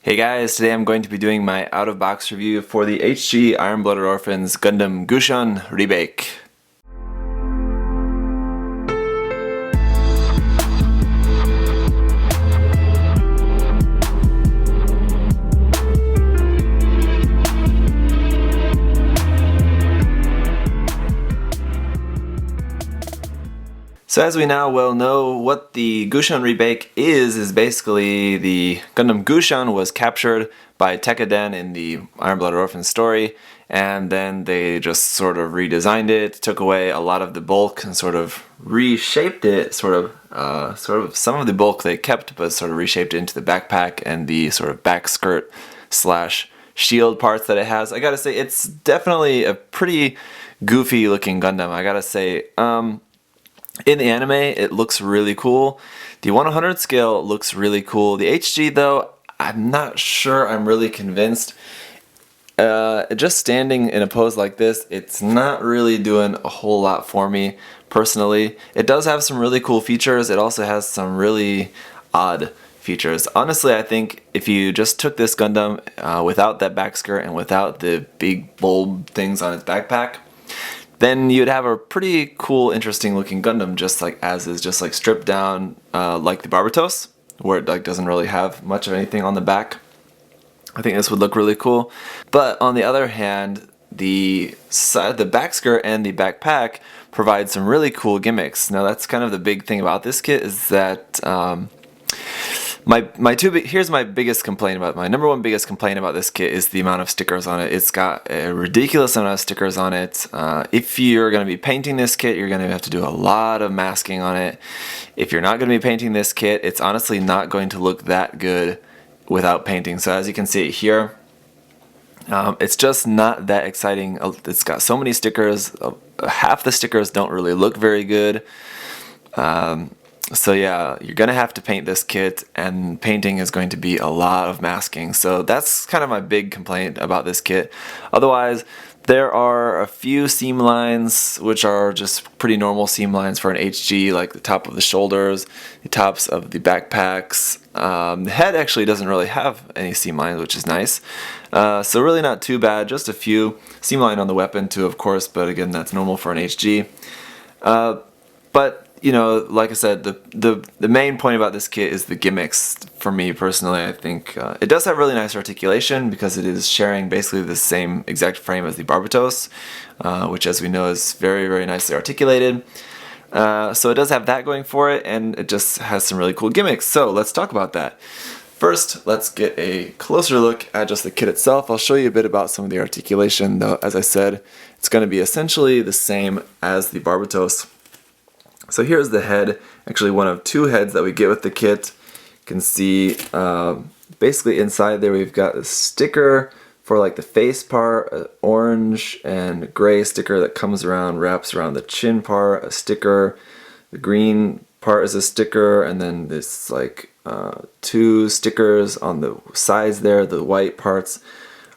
Hey guys, today I'm going to be doing my out-of-box review for the HG Iron-Blooded Orphans Gundam Gusion Rebake. So as we now well know, what the Gusion Rebake is basically the Gundam Gusion was captured by Tekkaden in the Iron-Blooded Orphans story, and then they just sort of redesigned it, took away a lot of the bulk and sort of reshaped it, sort of some of the bulk they kept, but sort of reshaped it into the backpack and the sort of back skirt slash shield parts that it has. I gotta say, it's definitely a pretty goofy looking Gundam, I gotta say. In the anime, it looks really cool. The 1/100 scale looks really cool. The HG, though, I'm not sure I'm really convinced. Just standing in a pose like this, it's not really doing a whole lot for me, personally. It does have some really cool features. It also has some really odd features. Honestly, I think if you just took this Gundam without that back skirt and without the big bulb things on its backpack, then you'd have a pretty cool, interesting looking Gundam, just like as is, just like stripped down like the Barbatos, where it like doesn't really have much of anything on the back. I think this would look really cool. But on the other hand, the back skirt and the backpack provide some really cool gimmicks. Now that's kind of the big thing about this kit, is that here's my biggest complaint about my number one biggest complaint about this kit is the amount of stickers on it. It's got a ridiculous amount of stickers on it. If you're going to be painting this kit, you're going to have to do a lot of masking on it. If you're not going to be painting this kit, it's honestly not going to look that good without painting. So as you can see here, it's just not that exciting. It's got so many stickers. Half the stickers don't really look very good. So yeah, you're going to have to paint this kit, and painting is going to be a lot of masking. So that's kind of my big complaint about this kit. Otherwise, there are a few seam lines which are just pretty normal seam lines for an HG, like the top of the shoulders, the tops of the backpacks. The head actually doesn't really have any seam lines, which is nice. So really not too bad, just a few. Seam line on the weapon too, of course, but again, that's normal for an HG. But you know, like I said, the main point about this kit is the gimmicks. For me personally, I think it does have really nice articulation because it is sharing basically the same exact frame as the Barbatos, which as we know is very, very nicely articulated. So it does have that going for it, and it just has some really cool gimmicks. So let's talk about that. First, let's get a closer look at just the kit itself. I'll show you a bit about some of the articulation, though. As I said, it's going to be essentially the same as the Barbatos. So here's the head, actually one of two heads that we get with the kit. You can see basically inside there we've got a sticker for like the face part, an orange and gray sticker that comes around, wraps around the chin part, a sticker, the green part is a sticker, and then this like two stickers on the sides there, the white parts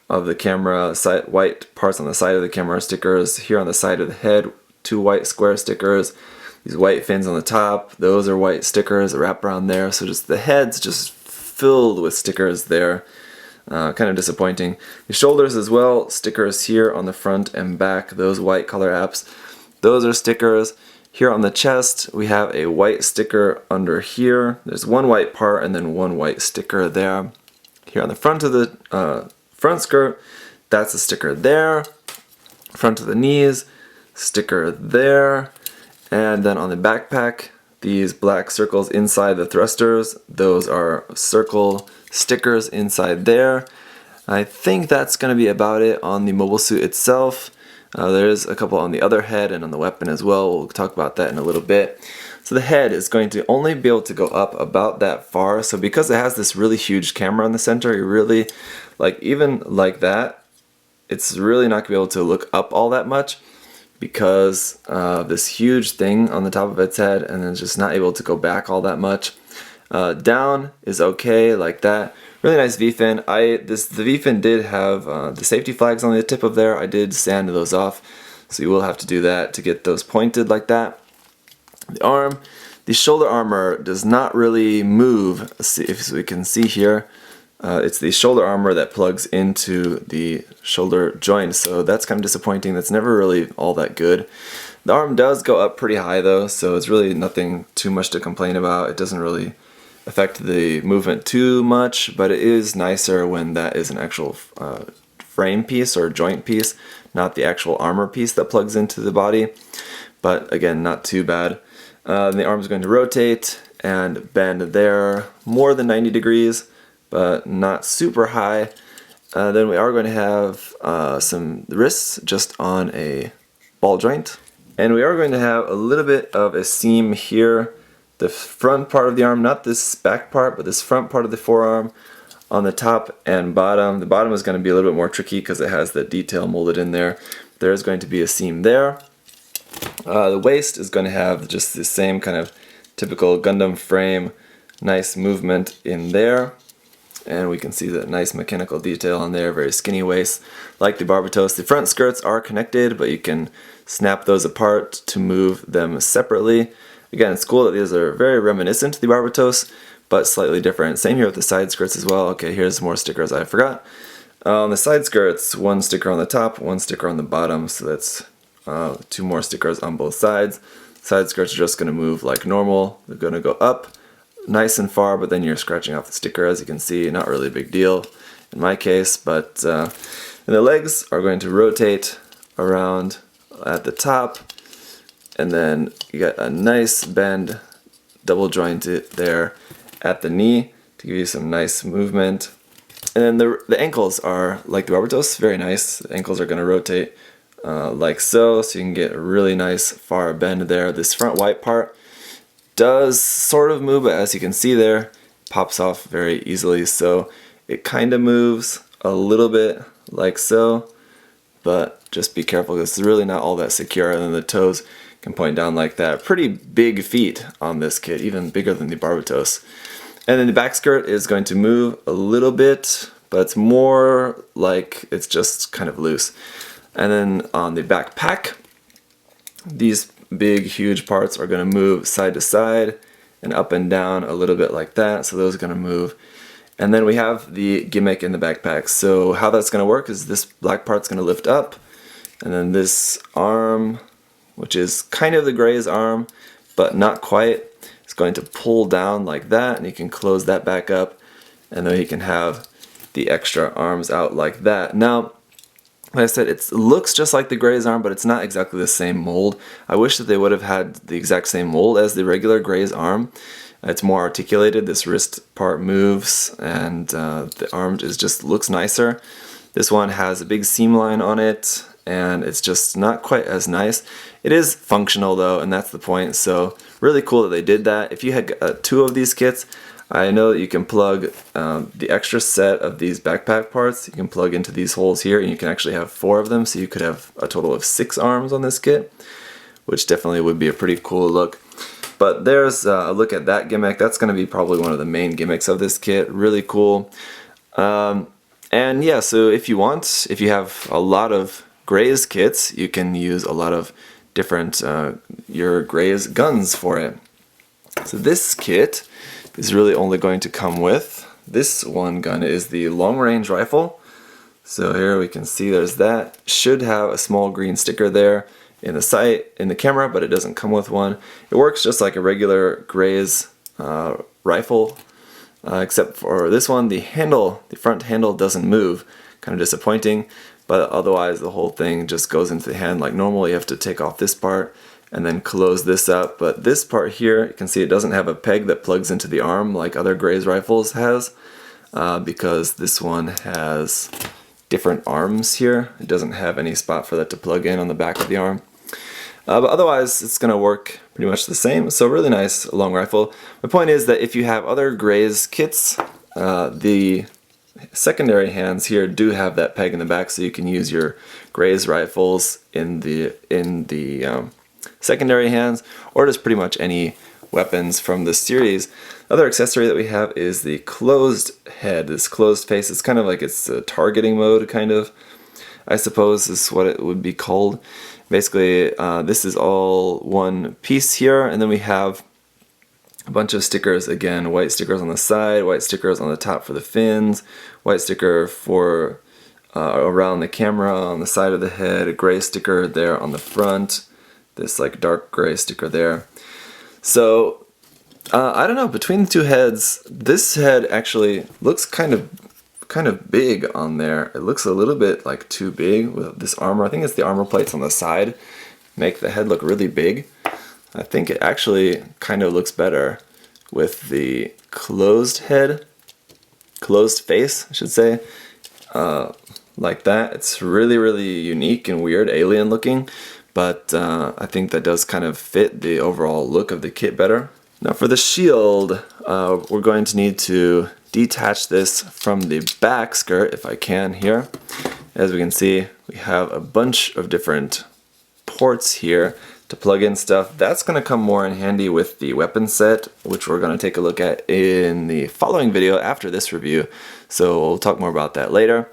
of the camera, white parts on the side of the camera stickers. Here on the side of the head, two white square stickers. These white fins on the top, those are white stickers that wrap around there. So just the head's just filled with stickers there. Kind of disappointing. The shoulders as well, stickers here on the front and back, those white color apps. Those are stickers. Here on the chest, we have a white sticker under here. There's one white part and then one white sticker there. Here on the front of the front skirt, that's a sticker there. Front of the knees, sticker there. And then on the backpack, these black circles inside the thrusters, those are circle stickers inside there. I think that's going to be about it on the mobile suit itself. There's a couple on the other head and on the weapon as well. We'll talk about that in a little bit. So the head is going to only be able to go up about that far. So because it has this really huge camera in the center, you really, like even like that, it's really not going to be able to look up all that much, because this huge thing on the top of its head, and then it's just not able to go back all that much. Down is okay like that. Really nice V-fin. The V-fin did have the safety flags on the tip of there. I did sand those off, so you will have to do that to get those pointed like that. The arm, the shoulder armor does not really move. If we can see here, it's the shoulder armor that plugs into the shoulder joint, so that's kind of disappointing. That's never really all that good. The arm does go up pretty high though, so it's really nothing too much to complain about. It doesn't really affect the movement too much, but it is nicer when that is an actual frame piece or joint piece, not the actual armor piece that plugs into the body. But again, not too bad. The arm is going to rotate and bend there more than 90 degrees, but not super high. Then we are going to have some wrists just on a ball joint. And we are going to have a little bit of a seam here. The front part of the arm, not this back part, but this front part of the forearm on the top and bottom. The bottom is going to be a little bit more tricky because it has the detail molded in there. There's going to be a seam there. The waist is going to have just the same kind of typical Gundam frame, nice movement in there. And we can see that nice mechanical detail on there, very skinny waist, like the Barbatos. The front skirts are connected, but you can snap those apart to move them separately. Again, it's cool that these are very reminiscent to the Barbatos, but slightly different. Same here with the side skirts as well. Okay, here's more stickers I forgot. On the side skirts, one sticker on the top, one sticker on the bottom, so that's 2 more stickers on both sides. Side skirts are just going to move like normal. They're going to go up nice and far, but then you're scratching off the sticker, as you can see. Not really a big deal in my case, but and the legs are going to rotate around at the top, and then you got a nice bend, double jointed there at the knee to give you some nice movement. And then the ankles are like the Barbatos, very nice. The ankles are going to rotate like so you can get a really nice far bend there. This front white part does sort of move, but as you can see there, pops off very easily, so it kind of moves a little bit like so, but just be careful because it's really not all that secure. And then the toes can point down like that. Pretty big feet on this kit, even bigger than the Barbatos. And then the back skirt is going to move a little bit, but it's more like it's just kind of loose. And then on the backpack, these big huge parts are going to move side to side and up and down a little bit like that, so those are going to move. And then we have the gimmick in the backpack. So how that's going to work is this black part's going to lift up, and then this arm, which is kind of the Gray's arm but not quite, is going to pull down like that, and you can close that back up, and then you can have the extra arms out like that. Now, like I said, it looks just like the Gray's arm, but it's not exactly the same mold. I wish that they would have had the exact same mold as the regular Gray's arm. It's more articulated, this wrist part moves, and the arm just looks nicer. This one has a big seam line on it, and it's just not quite as nice. It is functional though, and that's the point, so really cool that they did that. If you had 2 of these kits, I know that you can plug the extra set of these backpack parts, you can plug into these holes here, and you can actually have 4 of them, so you could have a total of 6 arms on this kit, which definitely would be a pretty cool look. But there's a look at that gimmick. That's going to be probably one of the main gimmicks of this kit. Really cool. And yeah, so if you have a lot of Gray's kits, you can use a lot of different your Gray's guns for it. So this kit is really only going to come with this one gun. It is the long range rifle. So here we can see there's that. Should have a small green sticker there in the sight, in the camera, but it doesn't come with one. It works just like a regular Gray's rifle, except for this one, the front handle doesn't move. Kind of disappointing, but otherwise the whole thing just goes into the hand like normal. You have to take off this part and then close this up, but this part here, you can see it doesn't have a peg that plugs into the arm like other Gray's rifles has, because this one has different arms here. It doesn't have any spot for that to plug in on the back of the arm. But otherwise, it's going to work pretty much the same, so really nice long rifle. My point is that if you have other Gray's kits, the secondary hands here do have that peg in the back, so you can use your Gray's rifles in the secondary hands, or just pretty much any weapons from this series. Other accessory that we have is the closed head, this closed face. It's kind of like it's a targeting mode, kind of, I suppose is what it would be called. Basically, this is all one piece here, and then we have A bunch of stickers, again, white stickers on the side, white stickers on the top for the fins, white sticker for around the camera on the side of the head, a gray sticker there on the front, this like dark gray sticker there. So I don't know, between the two heads, this head actually looks kind of big on there. It looks a little bit like too big with this armor. I think it's the armor plates on the side make the head look really big. I think it actually kind of looks better with the closed head, closed face, I should say, like that. It's really, really unique and weird, alien looking, but I think that does kind of fit the overall look of the kit better. Now for the shield, we're going to need to detach this from the back skirt, if I can here. As we can see, we have a bunch of different ports here to plug in stuff. That's going to come more in handy with the weapon set, which we're going to take a look at in the following video after this review. So we'll talk more about that later.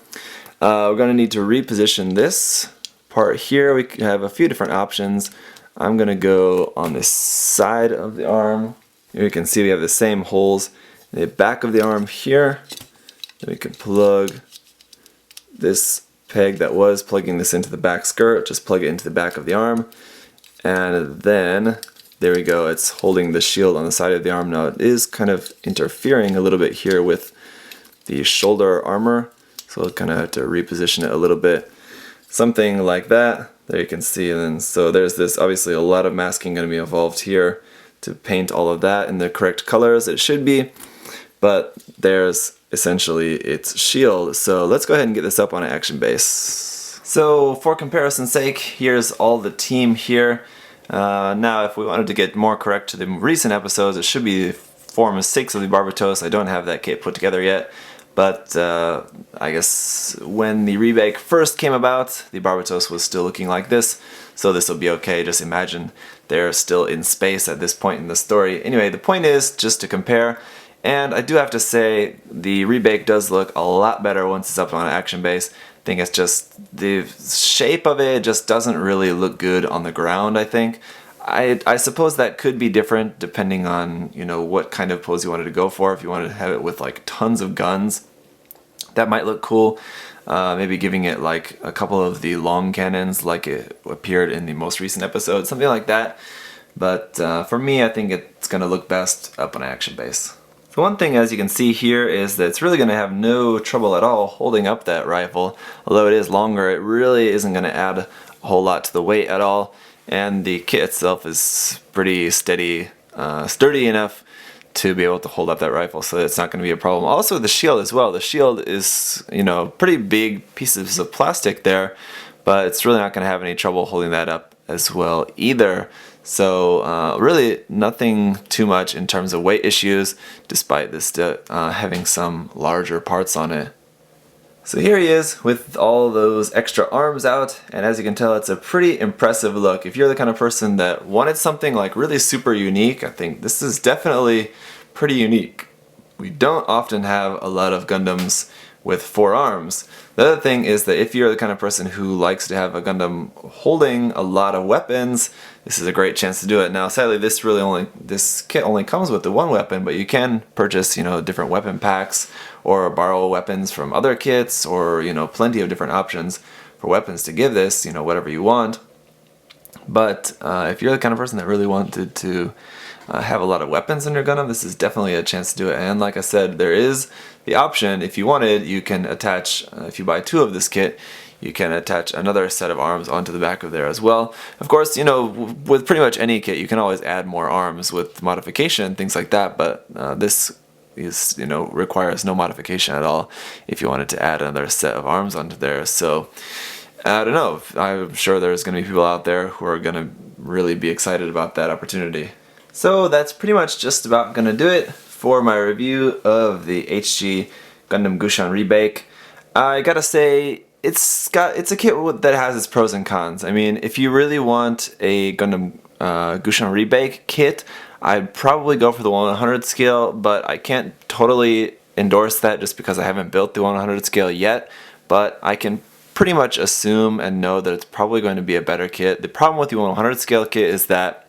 We're going to need to reposition this part here. We have a few different options. I'm going to go on this side of the arm. Here you can see we have the same holes in the back of the arm here. We can plug this peg that was plugging this into the back skirt, just plug it into the back of the arm. And then, there we go, it's holding the shield on the side of the arm. Now it is kind of interfering a little bit here with the shoulder armor, so I'll kind of have to reposition it a little bit. Something like that, there you can see. And then, so there's this, obviously a lot of masking going to be involved here to paint all of that in the correct colors it should be. But there's essentially its shield. So let's go ahead and get this up on an action base. So for comparison's sake, here's all the team here. Now if we wanted to get more correct to the recent episodes, it should be Form 6 of the Barbatos. I don't have that kit put together yet, but I guess when the rebake first came about, the Barbatos was still looking like this, so this will be okay. Just imagine they're still in space at this point in the story. Anyway, the point is just to compare, and I do have to say the rebake does look a lot better once it's up on an action base. I think it's just the shape of it just doesn't really look good on the ground, I think. I suppose that could be different depending on, you know, what kind of pose you wanted to go for. If you wanted to have it with like tons of guns, that might look cool. Maybe giving it like a couple of the long cannons like it appeared in the most recent episode, something like that. But for me, I think it's going to look best up on action base. So one thing, as you can see here, is that it's really going to have no trouble at all holding up that rifle. Although it is longer, it really isn't going to add a whole lot to the weight at all. And the kit itself is pretty steady, sturdy enough to be able to hold up that rifle, so it's not going to be a problem. Also the shield as well. The shield is, you know, pretty big pieces of plastic there, but it's really not going to have any trouble holding that up as well either. So really nothing too much in terms of weight issues, despite this having some larger parts on it. So here he is with all those extra arms out, and as you can tell, it's a pretty impressive look. If you're the kind of person that wanted something like really super unique, I think this is definitely pretty unique. We don't often have a lot of Gundams with 4 arms. The other thing is that if you're the kind of person who likes to have a Gundam holding a lot of weapons, this is a great chance to do it. Now sadly this kit only comes with the 1 weapon, but you can purchase, you know, different weapon packs or borrow weapons from other kits, or, you know, plenty of different options for weapons to give this, you know, whatever you want. But if you're the kind of person that really wanted to have a lot of weapons in your Gundam, this is definitely a chance to do it. And like I said, there is the option, if you wanted, you can attach, if you buy 2 of this kit, you can attach another set of arms onto the back of there as well. Of course, you know, with pretty much any kit, you can always add more arms with modification, things like that, but this is, you know, requires no modification at all if you wanted to add another set of arms onto there. So I don't know, I'm sure there's going to be people out there who are going to really be excited about that opportunity. So that's pretty much just about going to do it for my review of the HG Gundam Gusion Rebake. I gotta say, it's a kit that has its pros and cons. I mean, if you really want a Gundam Gusion Rebake kit, I'd probably go for the 1/100 scale, but I can't totally endorse that just because I haven't built the 1/100 scale yet. But I can pretty much assume and know that it's probably going to be a better kit. The problem with the 1/100 scale kit is that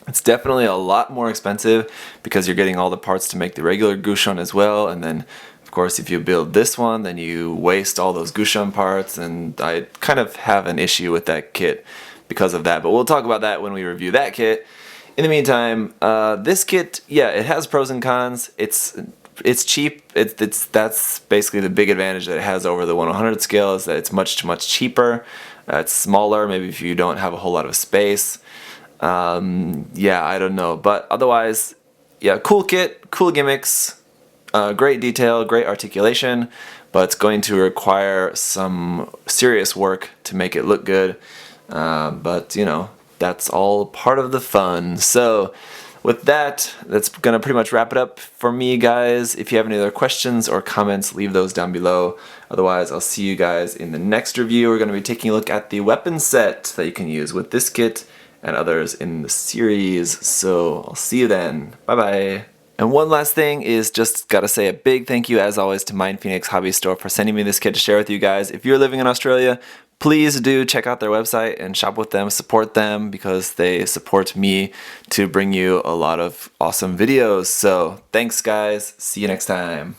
It's definitely a lot more expensive because you're getting all the parts to make the regular Gusion as well, and then of course if you build this one then you waste all those Gusion parts, and I kind of have an issue with that kit because of that, but we'll talk about that when we review that kit. In the meantime, this kit, yeah, it has pros and cons. It's cheap. That's basically the big advantage that it has over the 1/100 scale, is that it's much cheaper. It's smaller, maybe if you don't have a whole lot of space. Yeah, I don't know, but otherwise, yeah, cool kit, cool gimmicks, great detail, great articulation, but it's going to require some serious work to make it look good. But you know, that's all part of the fun. So with that, that's gonna pretty much wrap it up for me, guys. If you have any other questions or comments, leave those down below. Otherwise, I'll see you guys in the next review. We're gonna be taking a look at the weapon set that you can use with this kit and others in the series. So I'll see you then. Bye bye. And one last thing is just gotta say a big thank you as always to MindFenix Hobby Store for sending me this kit to share with you guys. If you're living in Australia, please do check out their website and shop with them, support them, because they support me to bring you a lot of awesome videos. So thanks guys, see you next time.